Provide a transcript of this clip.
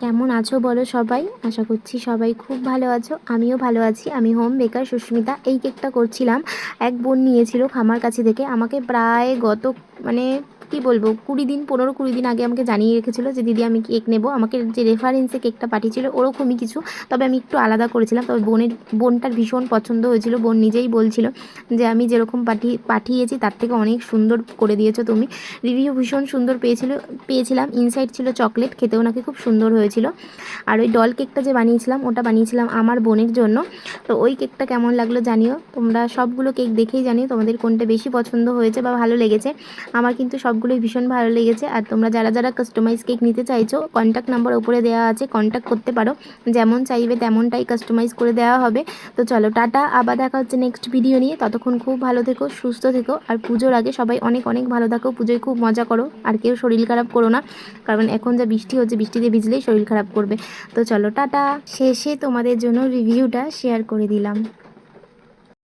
কেমন আছো বলো সবাই? আশা করছি সবাই খুব ভালো আছো, আমিও ভালো আছি। আমি হোম বেকার সুস্মিতা। এই কেকটা করছিলাম, এক বোন নিয়েছিল খামার কাছে থেকে। আমাকে প্রায় গত মানে কি বলবো 20 দিন 15-20 দিন আগে আমাকে জানিয়ে রেখেছিলো যে দিদি আমি কেক নেবো। আমাকে যে রেফারেন্সে কেকটা পাঠিয়েছিল ওরকমই কিছু, তবে আমি একটু আলাদা করেছিলাম। তবে বোনটার ভীষণ পছন্দ হয়েছিল। বোন নিজেই বলছিল যে আমি যেরকম পাঠিয়েছি তার থেকে অনেক সুন্দর করে দিয়েছো তুমি। রিভিউ ভীষণ সুন্দর পেয়েছিলাম। ইনসাইড ছিল চকলেট, খেতেও নাকি খুব সুন্দর হয়েছিল। আর ওই ডল কেকটা যে বানিয়েছিলাম ওটা বানিয়েছিলাম আমার বোনের জন্য। তো ওই কেকটা কেমন লাগলো জানিও। তোমরা সবগুলো কেক দেখেই জানিও তোমাদের কোনটা বেশি পছন্দ হয়েছে বা ভালো লেগেছে। আমার কিন্তু সবগুলোই ভীষণ ভালো লেগেছে। আর তোমরা যারা যারা কাস্টমাইজ কেক নিতে চাইছো, কন্ট্যাক্ট নাম্বার উপরে দেওয়া আছে, কন্ট্যাক্ট করতে পারো। যেমন চাইবে তেমনটাই কাস্টমাইজ করে দেওয়া হবে। তো চলো টাটা, আবার দেখা হচ্ছে নেক্সট ভিডিও নিয়ে। ততক্ষণ খুব ভালো থেকো, সুস্থ থেকো। আর পুজোর আগে সবাই অনেক অনেক ভালো থাকো, পুজোয় খুব মজা করো। আর কেউ শরীর খারাপ করো না, কারণ এখন যা বৃষ্টি হচ্ছে, বৃষ্টিতে ভিজলেই শরীর খারাপ করবে। তো চলো টাটা। শেষে তোমাদের জন্য রিভিউটা শেয়ার করে দিলাম।